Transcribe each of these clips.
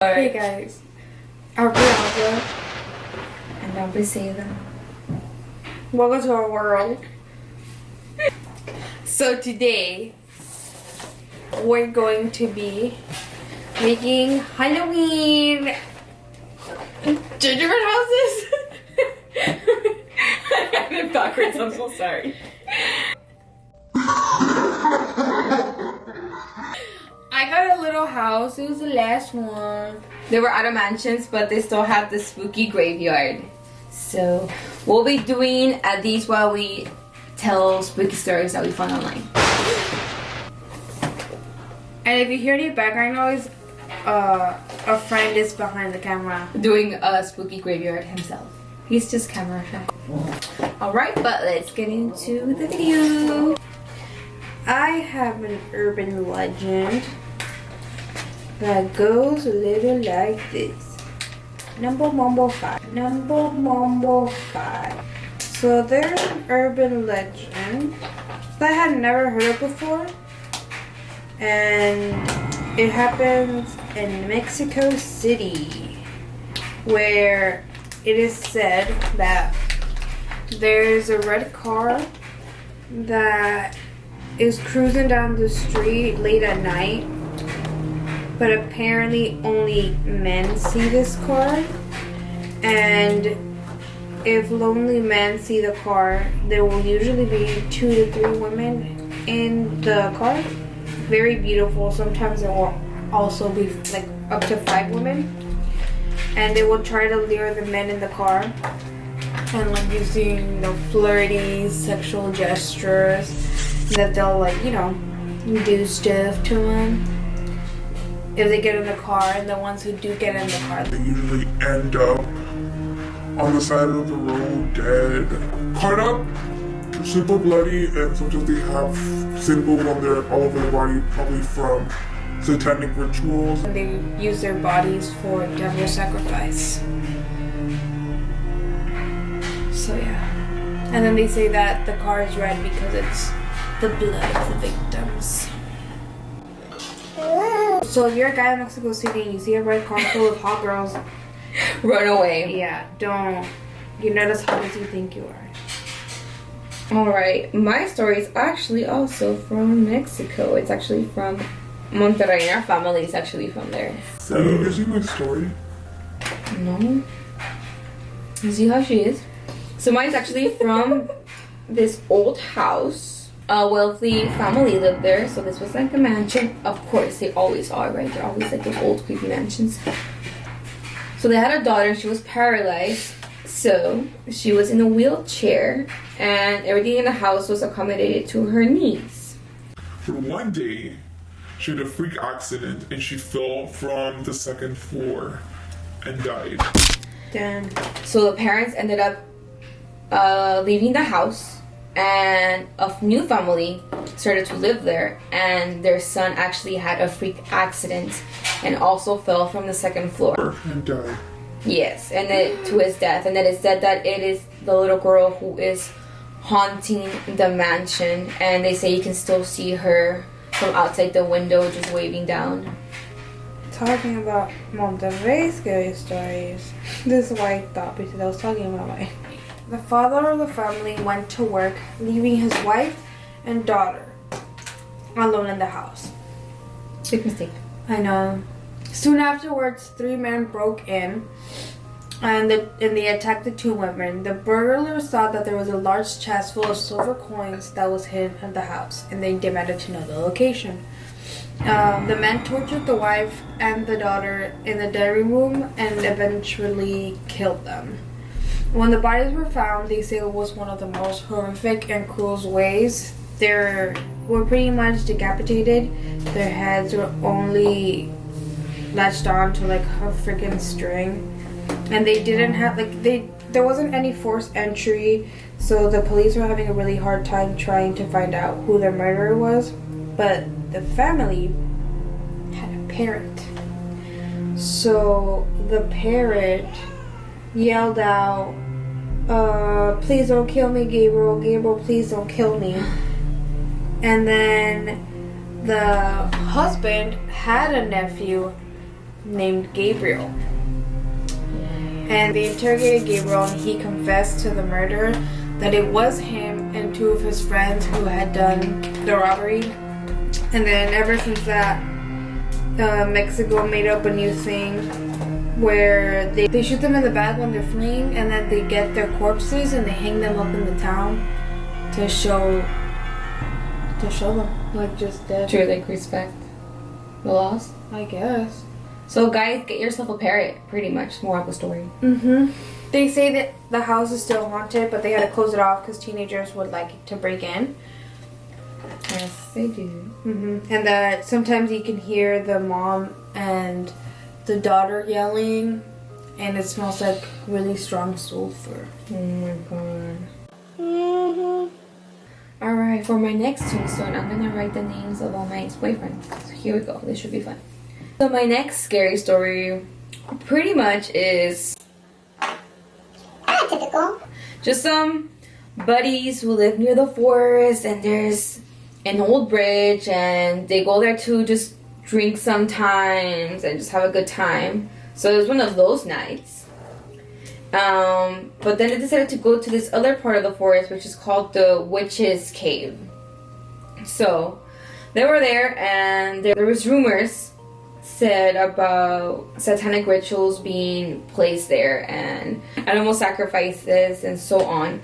Hey guys, I'm Bianca, And I'm Priscilla. welcome to our world. So today, We're going to be making Halloween gingerbread houses. I got it backwards, I'm so sorry. I got a little house, it was the last one. They were out of mansions, but they still have the spooky graveyard. So we'll be doing these while we tell spooky stories that we found online. And if you hear any background noise, a friend is behind the camera. Doing a spooky graveyard himself. He's just camera shy. Alright, but let's get into the video. I have an urban legend that goes a little like this. Number 5. So there's an urban legend that I had never heard of before. And it happens in Mexico City, where it is said that there's a red car that is cruising down the street late at night, but apparently only men see this car. And if lonely men see the car, there will usually be 2 to 3 women in the car. Very beautiful. Sometimes there will also be like up to 5 women, and they will try to lure the men in the car and like using flirty sexual gestures that they'll do stuff to them if they get in the car. And the ones who do get in the car, they usually end up on the side of the road dead, cut up, super bloody, and sometimes they have symbols on all over their body, probably from satanic rituals. and they use their bodies for devil sacrifice. So yeah. And then they say that the car is red because it's the blood of the victims. So if you're a guy in Mexico City and you see a red car full of hot girls, Run away. yeah, you're not as hot as you think you are. Alright, my story is actually also from Mexico. It's actually from Monterrey. Our family is actually from there. Are you using my story? No. You see how she is? So mine's actually from this old house. A wealthy family lived there, so this was like a mansion. Of course, they always are, right? They're always like those old creepy mansions. So they had a daughter, she was paralyzed. So she was in a wheelchair, and everything in the house was accommodated to her needs. For one day, she had a freak accident and she fell from the 2nd floor and died. Damn. So the parents ended up leaving the house, and a new family started to live there, and their son actually had a freak accident and also fell from the 2nd floor. And died. Yes, and then to his death. And then it said that it is the little girl who is haunting the mansion, and they say you can still see her from outside the window just waving down. Talking about Monterrey scary stories. This is why I thought, because I was talking about mine. The father of the family went to work, leaving his wife and daughter alone in the house. Big mistake. I know. Soon afterwards, 3 men broke in, and they attacked the 2 women. The burglars thought that there was a large chest full of silver coins that was hidden in the house, and they demanded to know the location. The men tortured the wife and the daughter in the dining room and eventually killed them. When the bodies were found, they say it was one of the most horrific and cruel ways. They were pretty much decapitated. Their heads were only latched on to like a freaking string, and they didn't have there wasn't any forced entry, so the police were having a really hard time trying to find out who their murderer was. But the family had a parrot, so the parrot yelled out, please don't kill me, Gabriel. Gabriel, please don't kill me. And then the husband had a nephew named Gabriel. And they interrogated Gabriel, and he confessed to the murder, that it was him and 2 of his friends who had done the robbery. And then ever since that, Mexico made up a new thing where they shoot them in the back when they're fleeing, and then they get their corpses and they hang them up in the town to show them, like, just dead. To like respect the laws, I guess. So guys, get yourself a parrot. Pretty much, more of the story. They say that the house is still haunted, but they had to close it off because teenagers would like to break in. Yes, they do. And that sometimes you can hear the mom and the daughter yelling, and it smells like really strong sulfur. Oh my god. Alright, for my next tombstone, I'm gonna write the names of all my ex-boyfriends. So here we go. This should be fun. So my next scary story pretty much is typical. just some buddies who live near the forest, and there's an old bridge, and they go there to just drink sometimes and just have a good time. So it was one of those nights. But then they decided to go to this other part of the forest, which is called the Witch's Cave. So they were there, and there was rumors said about satanic rituals being placed there and animal sacrifices and so on.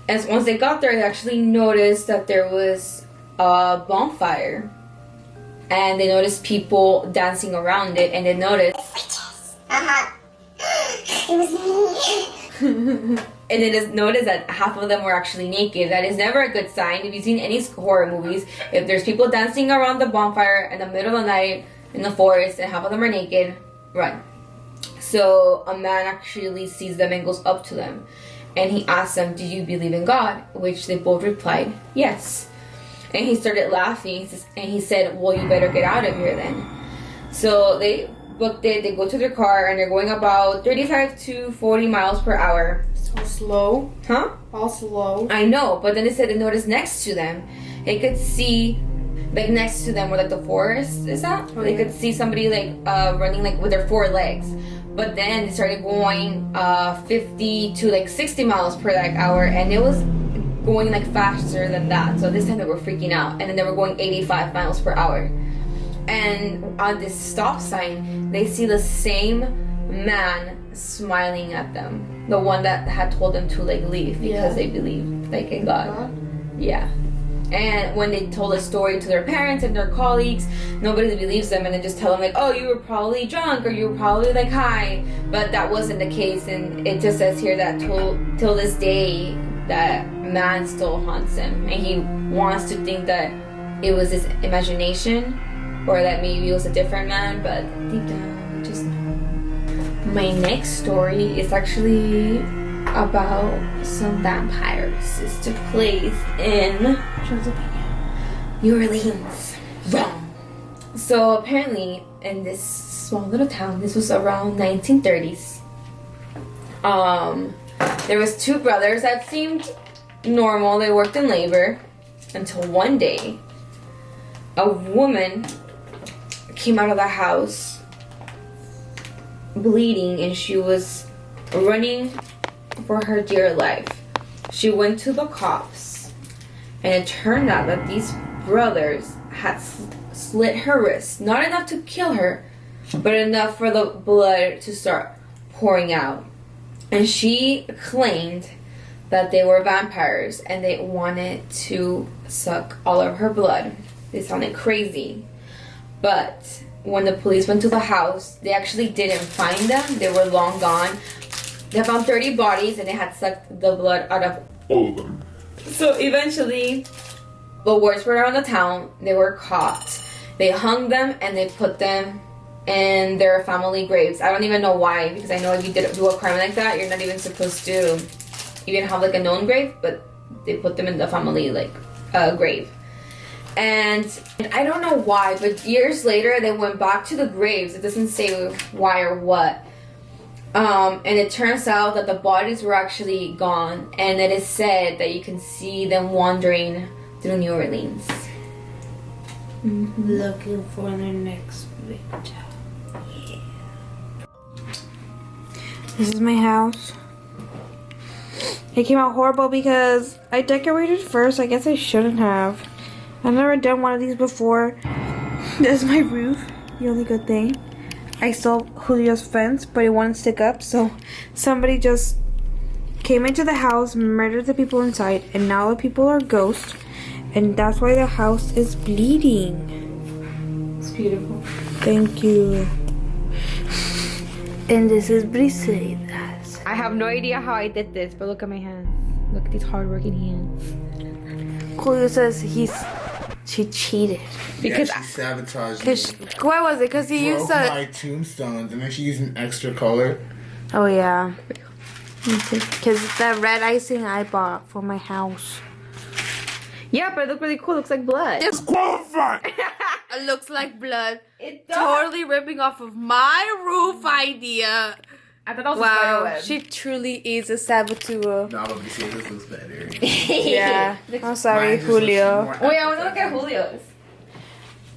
And once they got there, they actually noticed that there was a bonfire, and they noticed people dancing around it, and they noticed Witches. It was me. and they just noticed that half of them were actually naked. That is never a good sign. If you've seen any horror movies, if there's people dancing around the bonfire in the middle of the night in the forest and half of them are naked, run. So a man actually sees them and goes up to them, and he asks them, "Do you believe in God?" Which they both replied, "Yes." And he started laughing, and he said, "Well, you better get out of here then." So they booked it, they go to their car, and they're going about 35 to 40 miles per hour. So slow. Huh? All slow. I know, but then they said they noticed next to them, they could see, like next to them where like the forest is at, they could see somebody like running like with their 4 legs. But then they started going 50 to like 60 miles per like hour, and it was going like faster than that. So this time they were freaking out, and then they were going 85 miles per hour. And on this stop sign, they see the same man smiling at them, the one that had told them to like leave because they believed like in God. Yeah. And when they told a story to their parents and their colleagues, nobody believes them, and they just tell them like, "Oh, you were probably drunk, or you were probably like high," but that wasn't the case. And it just says here that till this day, that man still haunts him, and he wants to think that it was his imagination, or that maybe it was a different man, but deep down, we just know. My next story is actually about some vampires. It took place in New Orleans. Wrong. So apparently, in this small little town, this was around 1930s. There was 2 brothers that seemed normal. They worked in labor until one day, a woman came out of the house bleeding, and she was running for her dear life. She went to the cops, and it turned out that these brothers had slit her wrist. Not enough to kill her, but enough for the blood to start pouring out. And she claimed that they were vampires, and they wanted to suck all of her blood. They sounded crazy. But when the police went to the house, they actually didn't find them. They were long gone. They found 30 bodies, and they had sucked the blood out of All of them. So eventually, the words were around the town. They were caught. They hung them, and they put them in their family graves. I don't even know why, because I know if you do a crime like that, you're not even supposed to even have like a known grave, but they put them in the family like grave. And I don't know why, but years later they went back to the graves. It doesn't say why or what. And it turns out that the bodies were actually gone, and it is said that you can see them wandering through New Orleans. Looking for their next victim. This is my house. It came out horrible because I decorated first. I guess I shouldn't have. I've never done one of these before. This is my roof. The only good thing. I stole Julio's fence, but it wouldn't stick up, so somebody just came into the house, murdered the people inside, and now the people are ghosts, and that's why the house is bleeding. It's beautiful. Thank you. And this is Briseidas. I have no idea how I did this, but look at my hands. Look at these hardworking hands. Julio says she cheated. Because she sabotaged me. What was it? Because he used Broke my tombstones, and then she used an extra color. Oh yeah. Because the red icing I bought for my house. Yeah, but it looked really cool. It looks like blood. Disqualified! It looks like blood. It does. Totally ripping off of my roof idea. I thought that was a spider Wow, web. she truly is a saboteur. No, but see, this looks better. Yeah. I'm sorry, Mine just looks Julio. more Wait, I want to look at Julio's.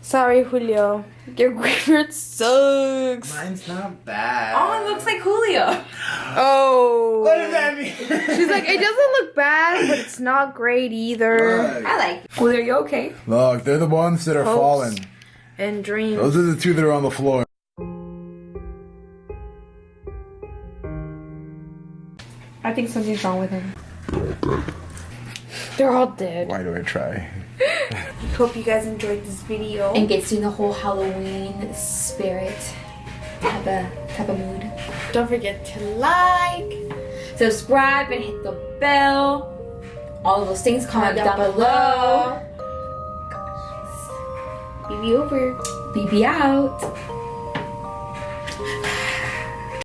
Sorry, Julio. Your graveyard sucks. Mine's not bad. Oh, it looks like Julio. Oh. What does that mean? She's like, it doesn't look bad, but it's not great either. I like it. Julio, you okay? Look, they're the ones that are Hopes. falling. And dreams. Those are the two that are on the floor. I think something's wrong with him. They're all dead. Why do I try? Hope you guys enjoyed this video. And gets you in the whole Halloween spirit type of mood. Don't forget to like, Subscribe and hit the bell. All of those things, comment down below. BB over. BB out.